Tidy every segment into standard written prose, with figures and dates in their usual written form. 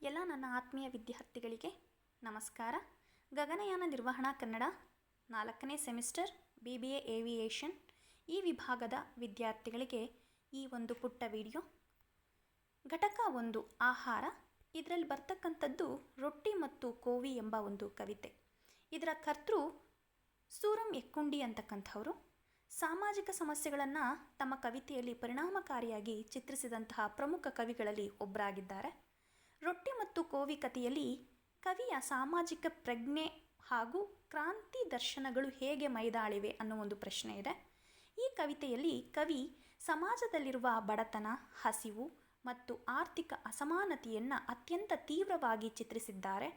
ಎಲ್ಲ ನನ್ನ ಆತ್ಮೀಯ ವಿದ್ಯಾರ್ಥಿಗಳಿಗೆ ನಮಸ್ಕಾರ. ಗಗನಯಾನ ನಿರ್ವಹಣಾ ಕನ್ನಡ 4ನೇ ಸೆಮಿಸ್ಟರ್ BBA ಏವಿಯೇಷನ್ ಈ ವಿಭಾಗದ ವಿದ್ಯಾರ್ಥಿಗಳಿಗೆ ಈ ಒಂದು ಪುಟ್ಟ ವಿಡಿಯೋ. ಘಟಕ 1 ಆಹಾರ. ಇದರಲ್ಲಿ ಬರ್ತಕ್ಕಂಥದ್ದು ರೊಟ್ಟಿ ಮತ್ತು ಕೋವಿ ಎಂಬ ಒಂದು ಕವಿತೆ. ಇದರ ಕರ್ತೃ ಸೂರಂ ಎಕ್ಕುಂಡಿ ಅಂತಕ್ಕಂಥವರು. ಸಾಮಾಜಿಕ ಸಮಸ್ಯೆಗಳನ್ನು ತಮ್ಮ ಕವಿತೆಯಲ್ಲಿ ಪರಿಣಾಮಕಾರಿಯಾಗಿ ಚಿತ್ರಿಸಿದಂತಹ ಪ್ರಮುಖ ಕವಿಗಳಲ್ಲಿ ಒಬ್ಬರಾಗಿದ್ದಾರೆ. ರೊಟ್ಟಿ ಮತ್ತು ಕೋವಿ ಕಥೆಯಲ್ಲಿ ಕವಿಯ ಸಾಮಾಜಿಕ ಪ್ರಜ್ಞೆ ಹಾಗೂ ಕ್ರಾಂತಿ ದರ್ಶನಗಳು ಹೇಗೆ ಮೈದಾಳಿವೆ ಅನ್ನೋ ಒಂದು ಪ್ರಶ್ನೆ ಇದೆ. ಈ ಕವಿತೆಯಲ್ಲಿ ಕವಿ ಸಮಾಜದಲ್ಲಿರುವ ಬಡತನ, ಹಸಿವು ಮತ್ತು ಆರ್ಥಿಕ ಅಸಮಾನತೆಯನ್ನು ಅತ್ಯಂತ ತೀವ್ರವಾಗಿ ಚಿತ್ರಿಸಿದ್ದಾರೆ.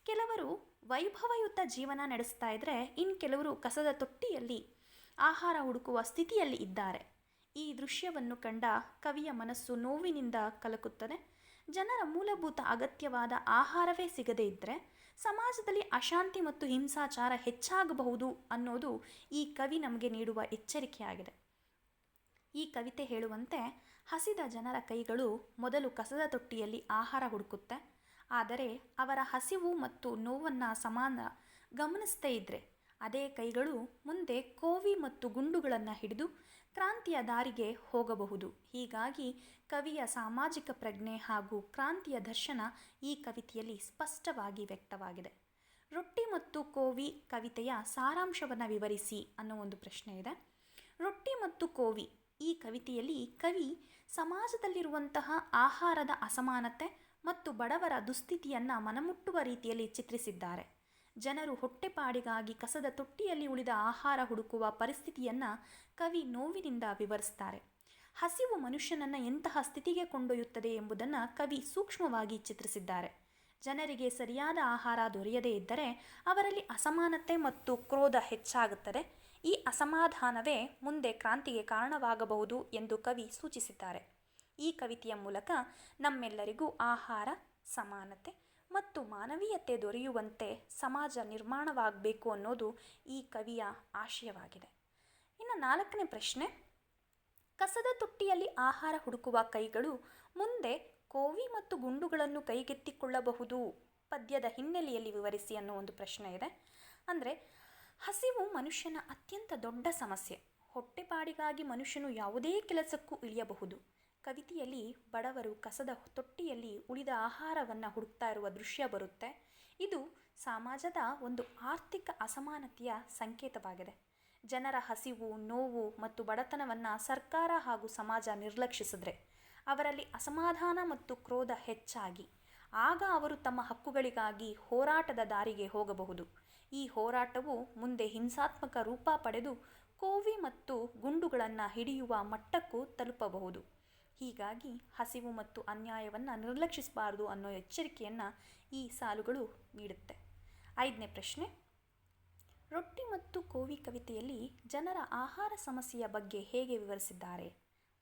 ಕೆಲವರು ವೈಭವಯುತ ಜೀವನ ನಡೆಸ್ತಾ ಇದ್ದರೆ ಇನ್ನು ಕೆಲವರು ಕಸದ ತೊಟ್ಟಿಯಲ್ಲಿ ಆಹಾರ ಹುಡುಕುವ ಸ್ಥಿತಿಯಲ್ಲಿ ಇದ್ದಾರೆ. ಈ ದೃಶ್ಯವನ್ನು ಕಂಡ ಕವಿಯ ಮನಸ್ಸು ನೋವಿನಿಂದ ಕಲಕುತ್ತದೆ. ಜನರ ಮೂಲಭೂತ ಅಗತ್ಯವಾದ ಆಹಾರವೇ ಸಿಗದೇ ಇದ್ದರೆ ಸಮಾಜದಲ್ಲಿ ಅಶಾಂತಿ ಮತ್ತು ಹಿಂಸಾಚಾರ ಹೆಚ್ಚಾಗಬಹುದು ಅನ್ನೋದು ಈ ಕವಿ ನಮಗೆ ನೀಡುವ ಎಚ್ಚರಿಕೆಯಾಗಿದೆ. ಈ ಕವಿತೆ ಹೇಳುವಂತೆ ಹಸಿದ ಜನರ ಕೈಗಳು ಮೊದಲು ಕಸದ ತೊಟ್ಟಿಯಲ್ಲಿ ಆಹಾರ ಹುಡುಕುತ್ತೆ. ಆದರೆ ಅವರ ಹಸಿವು ಮತ್ತು ನೋವನ್ನು ಸಮಾನ ಗಮನಿಸದೇ ಇದ್ದರೆ ಅದೇ ಕೈಗಳು ಮುಂದೆ ಕೋವಿ ಮತ್ತು ಗುಂಡುಗಳನ್ನು ಹಿಡಿದು ಕ್ರಾಂತಿಯ ದಾರಿಗೆ ಹೋಗಬಹುದು. ಹೀಗಾಗಿ ಕವಿಯ ಸಾಮಾಜಿಕ ಪ್ರಜ್ಞೆ ಹಾಗೂ ಕ್ರಾಂತಿಯ ದರ್ಶನ ಈ ಕವಿತೆಯಲ್ಲಿ ಸ್ಪಷ್ಟವಾಗಿ ವ್ಯಕ್ತವಾಗಿದೆ. ರೊಟ್ಟಿ ಮತ್ತು ಕೋವಿ ಕವಿತೆಯ ಸಾರಾಂಶವನ್ನು ವಿವರಿಸಿ ಅನ್ನೋ ಒಂದು ಪ್ರಶ್ನೆ ಇದೆ. ರೊಟ್ಟಿ ಮತ್ತು ಕೋವಿ ಈ ಕವಿತೆಯಲ್ಲಿ ಕವಿ ಸಮಾಜದಲ್ಲಿರುವಂತಹ ಆಹಾರದ ಅಸಮಾನತೆ ಮತ್ತು ಬಡವರ ದುಸ್ಥಿತಿಯನ್ನು ಮನಮುಟ್ಟುವ ರೀತಿಯಲ್ಲಿ ಚಿತ್ರಿಸಿದ್ದಾರೆ. ಜನರು ಹೊಟ್ಟೆಪಾಡಿಗಾಗಿ ಕಸದ ತೊಟ್ಟಿಯಲ್ಲಿ ಉಳಿದ ಆಹಾರ ಹುಡುಕುವ ಪರಿಸ್ಥಿತಿಯನ್ನು ಕವಿ ನೋವಿನಿಂದ ವಿವರಿಸ್ತಾರೆ. ಹಸಿವು ಮನುಷ್ಯನನ್ನು ಎಂತಹ ಸ್ಥಿತಿಗೆ ಕೊಂಡೊಯ್ಯುತ್ತದೆ ಎಂಬುದನ್ನು ಕವಿ ಸೂಕ್ಷ್ಮವಾಗಿ ಚಿತ್ರಿಸಿದ್ದಾರೆ. ಜನರಿಗೆ ಸರಿಯಾದ ಆಹಾರ ದೊರೆಯದೇ ಇದ್ದರೆ ಅವರಲ್ಲಿ ಅಸಮಾನತೆ ಮತ್ತು ಕ್ರೋಧ ಹೆಚ್ಚಾಗುತ್ತದೆ. ಈ ಅಸಮಾಧಾನವೇ ಮುಂದೆ ಕ್ರಾಂತಿಗೆ ಕಾರಣವಾಗಬಹುದು ಎಂದು ಕವಿ ಸೂಚಿಸಿದ್ದಾರೆ. ಈ ಕವಿತೆಯ ಮೂಲಕ ನಮ್ಮೆಲ್ಲರಿಗೂ ಆಹಾರ, ಸಮಾನತೆ ಮತ್ತು ಮಾನವೀಯತೆ ದೊರೆಯುವಂತೆ ಸಮಾಜ ನಿರ್ಮಾಣವಾಗಬೇಕು ಅನ್ನೋದು ಈ ಕವಿಯ ಆಶಯವಾಗಿದೆ. ಇನ್ನು 4ನೇ ಪ್ರಶ್ನೆ, ಕಸದ ತೊಟ್ಟಿಯಲ್ಲಿ ಆಹಾರ ಹುಡುಕುವ ಕೈಗಳು ಮುಂದೆ ಕೋವಿ ಮತ್ತು ಗುಂಡುಗಳನ್ನು ಕೈಗೆತ್ತಿಕೊಳ್ಳಬಹುದು. ಪದ್ಯದ ಹಿನ್ನೆಲೆಯಲ್ಲಿ ವಿವರಿಸಿ ಅನ್ನೋ ಒಂದು ಪ್ರಶ್ನೆ ಇದೆ. ಅಂದರೆ ಹಸಿವು ಮನುಷ್ಯನ ಅತ್ಯಂತ ದೊಡ್ಡ ಸಮಸ್ಯೆ. ಹೊಟ್ಟೆಪಾಡಿಗಾಗಿ ಮನುಷ್ಯನು ಯಾವುದೇ ಕೆಲಸಕ್ಕೂ ಇಳಿಯಬಹುದು. ಕವಿತೆಯಲ್ಲಿ ಬಡವರು ಕಸದ ತೊಟ್ಟಿಯಲ್ಲಿ ಉಳಿದ ಆಹಾರವನ್ನು ಹುಡುಕ್ತಾ ಇರುವ ದೃಶ್ಯ ಬರುತ್ತೆ. ಇದು ಸಮಾಜದ ಒಂದು ಆರ್ಥಿಕ ಅಸಮಾನತೆಯ ಸಂಕೇತವಾಗಿದೆ. ಜನರ ಹಸಿವು, ನೋವು ಮತ್ತು ಬಡತನವನ್ನು ಸರ್ಕಾರ ಹಾಗೂ ಸಮಾಜ ನಿರ್ಲಕ್ಷಿಸಿದ್ರೆ ಅವರಲ್ಲಿ ಅಸಮಾಧಾನ ಮತ್ತು ಕ್ರೋಧ ಹೆಚ್ಚಾಗಿ ಆಗ ಅವರು ತಮ್ಮ ಹಕ್ಕುಗಳಿಗಾಗಿ ಹೋರಾಟದ ದಾರಿಗೆ ಹೋಗಬಹುದು. ಈ ಹೋರಾಟವು ಮುಂದೆ ಹಿಂಸಾತ್ಮಕ ರೂಪ ಪಡೆದು ಕೋವಿ ಮತ್ತು ಗುಂಡುಗಳನ್ನು ಹಿಡಿಯುವ ಮಟ್ಟಕ್ಕೂ ತಲುಪಬಹುದು. ಹೀಗಾಗಿ ಹಸಿವು ಮತ್ತು ಅನ್ಯಾಯವನ್ನು ನಿರ್ಲಕ್ಷಿಸಬಾರದು ಅನ್ನೋ ಎಚ್ಚರಿಕೆಯನ್ನು ಈ ಸಾಲುಗಳು ನೀಡುತ್ತೆ. 5ನೇ ಪ್ರಶ್ನೆ, ರೊಟ್ಟಿ ಮತ್ತು ಕೋವಿ ಕವಿತೆಯಲ್ಲಿ ಜನರ ಆಹಾರ ಸಮಸ್ಯೆಯ ಬಗ್ಗೆ ಹೇಗೆ ವಿವರಿಸಿದ್ದಾರೆ?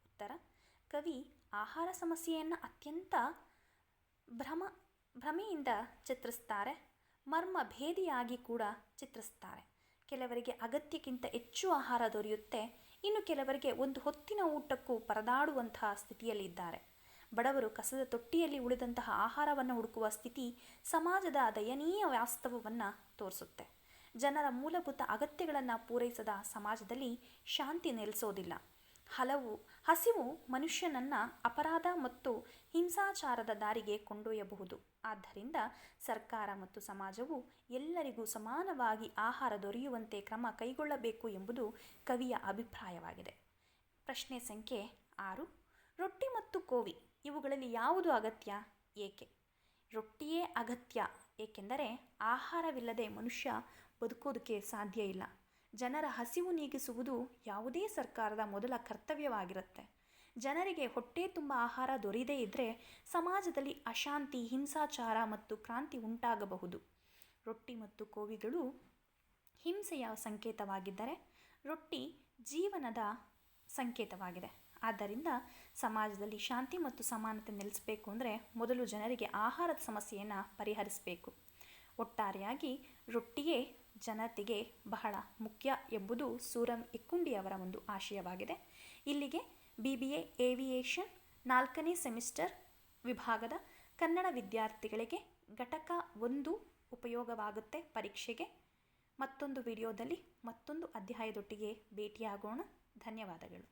ಉತ್ತರ, ಕವಿ ಆಹಾರ ಸಮಸ್ಯೆಯನ್ನು ಅತ್ಯಂತ ಭ್ರಮೆಯಿಂದ ಚಿತ್ರಿಸ್ತಾರೆ. ಮರ್ಮ ಭೇದಿಯಾಗಿ ಕೂಡ ಚಿತ್ರಿಸ್ತಾರೆ. ಕೆಲವರಿಗೆ ಅಗತ್ಯಕ್ಕಿಂತ ಹೆಚ್ಚು ಆಹಾರ ದೊರೆಯುತ್ತೆ, ಇನ್ನು ಕೆಲವರಿಗೆ ಒಂದು ಹೊತ್ತಿನ ಊಟಕ್ಕೂ ಪರದಾಡುವಂತಹ ಸ್ಥಿತಿಯಲ್ಲಿದ್ದಾರೆ. ಬಡವರು ಕಸದ ತೊಟ್ಟಿಯಲ್ಲಿ ಉಳಿದಂತಹ ಆಹಾರವನ್ನು ಹುಡುಕುವ ಸ್ಥಿತಿ ಸಮಾಜದ ದಯನೀಯ ವಾಸ್ತವವನ್ನು ತೋರಿಸುತ್ತೆ. ಜನರ ಮೂಲಭೂತ ಅಗತ್ಯಗಳನ್ನು ಪೂರೈಸದ ಸಮಾಜದಲ್ಲಿ ಶಾಂತಿ ನೆಲೆಸೋದಿಲ್ಲ. ಹಸಿವು ಮನುಷ್ಯನನ್ನು ಅಪರಾಧ ಮತ್ತು ಹಿಂಸಾಚಾರದ ದಾರಿಗೆ ಕೊಂಡೊಯ್ಯಬಹುದು. ಆದ್ದರಿಂದ ಸರ್ಕಾರ ಮತ್ತು ಸಮಾಜವು ಎಲ್ಲರಿಗೂ ಸಮಾನವಾಗಿ ಆಹಾರ ದೊರೆಯುವಂತೆ ಕ್ರಮ ಕೈಗೊಳ್ಳಬೇಕು ಎಂಬುದು ಕವಿಯ ಅಭಿಪ್ರಾಯವಾಗಿದೆ. ಪ್ರಶ್ನೆ ಸಂಖ್ಯೆ 6, ರೊಟ್ಟಿ ಮತ್ತು ಕೋವಿ ಇವುಗಳಲ್ಲಿ ಯಾವುದು ಅಗತ್ಯ, ಏಕೆ? ರೊಟ್ಟಿಯೇ ಅಗತ್ಯ, ಏಕೆಂದರೆ ಆಹಾರವಿಲ್ಲದೆ ಮನುಷ್ಯ ಬದುಕೋದಕ್ಕೆ ಸಾಧ್ಯ ಇಲ್ಲ. ಜನರ ಹಸಿವು ನೀಗಿಸುವುದು ಯಾವುದೇ ಸರ್ಕಾರದ ಮೊದಲ ಕರ್ತವ್ಯವಾಗಿರುತ್ತೆ. ಜನರಿಗೆ ಹೊಟ್ಟೆ ತುಂಬ ಆಹಾರ ದೊರೆಯದೇ ಇದ್ದರೆ ಸಮಾಜದಲ್ಲಿ ಅಶಾಂತಿ, ಹಿಂಸಾಚಾರ ಮತ್ತು ಕ್ರಾಂತಿ ಉಂಟಾಗಬಹುದು. ರೊಟ್ಟಿ ಮತ್ತು ಕೋವಿಗಳು ಹಿಂಸೆಯ ಸಂಕೇತವಾಗಿದ್ದರೆ ರೊಟ್ಟಿ ಜೀವನದ ಸಂಕೇತವಾಗಿದೆ. ಆದ್ದರಿಂದ ಸಮಾಜದಲ್ಲಿ ಶಾಂತಿ ಮತ್ತು ಸಮಾನತೆ ನೆಲೆಸಬೇಕು ಅಂದರೆ ಮೊದಲು ಜನರಿಗೆ ಆಹಾರದ ಸಮಸ್ಯೆಯನ್ನು ಪರಿಹರಿಸಬೇಕು. ಒಟ್ಟಾರೆಯಾಗಿ ರೊಟ್ಟಿಯೇ ಜನತೆಗೆ ಬಹಳ ಮುಖ್ಯ ಎಂಬುದು ಸೂರಂ ಎಕ್ಕುಂಡಿಯವರ ಒಂದು ಆಶಯವಾಗಿದೆ. ಇಲ್ಲಿಗೆ BBA ಏವಿಯೇಷನ್ 4ನೇ ಸೆಮಿಸ್ಟರ್ ವಿಭಾಗದ ಕನ್ನಡ ವಿದ್ಯಾರ್ಥಿಗಳಿಗೆ ಘಟಕ 1 ಉಪಯೋಗವಾಗುತ್ತೆ ಪರೀಕ್ಷೆಗೆ. ಮತ್ತೊಂದು ವಿಡಿಯೋದಲ್ಲಿ ಮತ್ತೊಂದು ಅಧ್ಯಾಯದೊಟ್ಟಿಗೆ ಭೇಟಿಯಾಗೋಣ. ಧನ್ಯವಾದಗಳು.